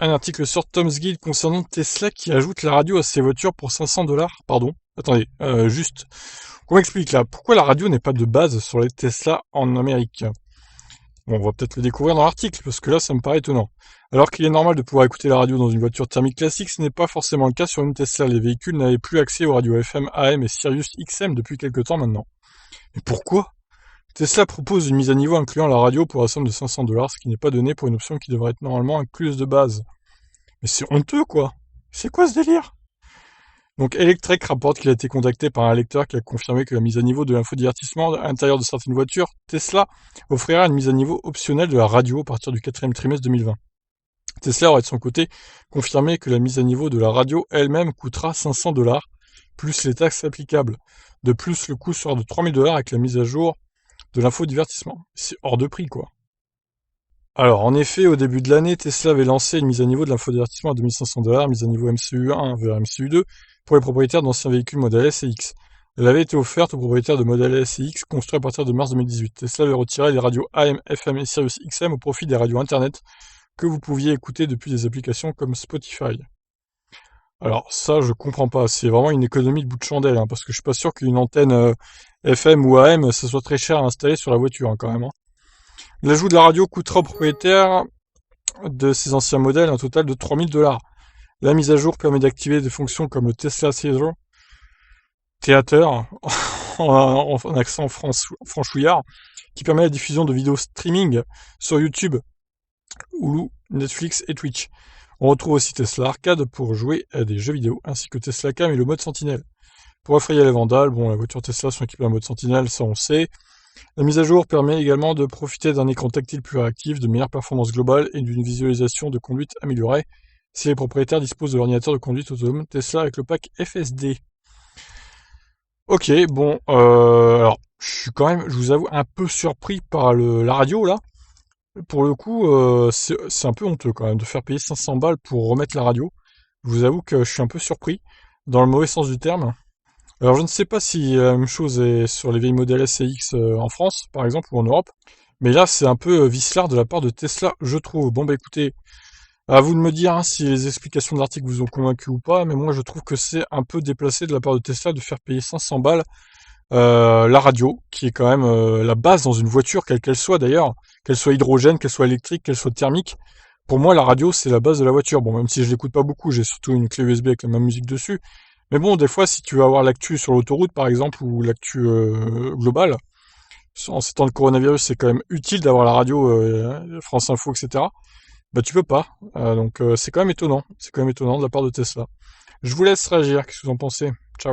Un article sur Tom's Guide concernant Tesla qui ajoute la radio à ses voitures pour $500. Pardon. Attendez, juste. On m'explique là. Pourquoi la radio n'est pas de base sur les Tesla en Amérique? Bon, on va peut-être le découvrir dans l'article, parce que là, ça me paraît étonnant. Alors qu'il est normal de pouvoir écouter la radio dans une voiture thermique classique, ce n'est pas forcément le cas sur une Tesla. Les véhicules n'avaient plus accès aux radios FM, AM et Sirius XM depuis quelques temps maintenant. Mais pourquoi? Tesla propose une mise à niveau incluant la radio pour la somme de $500, ce qui n'est pas donné pour une option qui devrait être normalement incluse de base. Mais c'est honteux, quoi. C'est quoi ce délire? Donc Electrek rapporte qu'il a été contacté par un lecteur qui a confirmé que la mise à niveau de l'infodivertissement à l'intérieur de certaines voitures Tesla offrira une mise à niveau optionnelle de la radio à partir du 4e trimestre 2020. Tesla aurait de son côté confirmé que la mise à niveau de la radio elle-même coûtera $500, plus les taxes applicables. De plus, le coût sera de $3000 avec la mise à jour de l'infodivertissement. C'est hors de prix, quoi. Alors, en effet, au début de l'année, Tesla avait lancé une mise à niveau de l'infodivertissement à $2500, mise à niveau MCU1 vers MCU2, pour les propriétaires d'anciens véhicules Model S et X. Elle avait été offerte aux propriétaires de Model S et X construits à partir de mars 2018. Tesla avait retiré les radios AM, FM et Sirius XM au profit des radios Internet que vous pouviez écouter depuis des applications comme Spotify. Alors ça, je comprends pas. C'est vraiment une économie de bout de chandelle, hein, parce que je suis pas sûr qu'une antenne FM ou AM, ça soit très cher à installer sur la voiture, hein, quand même. Hein. L'ajout de la radio coûtera aux propriétaires de ces anciens modèles un total de $3000. La mise à jour permet d'activer des fonctions comme le Tesla Theater en accent franchouillard, qui permet la diffusion de vidéos streaming sur YouTube, Hulu, Netflix et Twitch. On retrouve aussi Tesla Arcade pour jouer à des jeux vidéo, ainsi que Tesla Cam et le mode Sentinelle. Pour effrayer les vandales, bon, la voiture Tesla sont équipées d'un mode Sentinelle, ça on sait. La mise à jour permet également de profiter d'un écran tactile plus réactif, de meilleures performances globales et d'une visualisation de conduite améliorée si les propriétaires disposent de l'ordinateur de conduite autonome Tesla avec le pack FSD. Ok, bon, alors je suis quand même, je vous avoue, un peu surpris par la radio là. Pour le coup, c'est un peu honteux quand même de faire payer 500 balles pour remettre la radio. Je vous avoue que je suis un peu surpris, dans le mauvais sens du terme. Alors je ne sais pas si la même chose est sur les vieilles modèles S et X en France, par exemple, ou en Europe. Mais là, c'est un peu vicelard de la part de Tesla, je trouve. Bon bah écoutez, à vous de me dire hein, si les explications de l'article vous ont convaincu ou pas, mais moi je trouve que c'est un peu déplacé de la part de Tesla de faire payer 500 balles la radio, qui est quand même la base dans une voiture, quelle qu'elle soit d'ailleurs, qu'elle soit hydrogène, qu'elle soit électrique, qu'elle soit thermique. Pour moi, la radio, c'est la base de la voiture. Bon, même si je l'écoute pas beaucoup, j'ai surtout une clé USB avec la même musique dessus. Mais bon, des fois, si tu veux avoir l'actu sur l'autoroute, par exemple, ou l'actu globale, en ces temps de coronavirus, c'est quand même utile d'avoir la radio, France Info, etc. Bah, tu peux pas. Donc, c'est quand même étonnant. C'est quand même étonnant de la part de Tesla. Je vous laisse réagir. Qu'est-ce que vous en pensez? Ciao.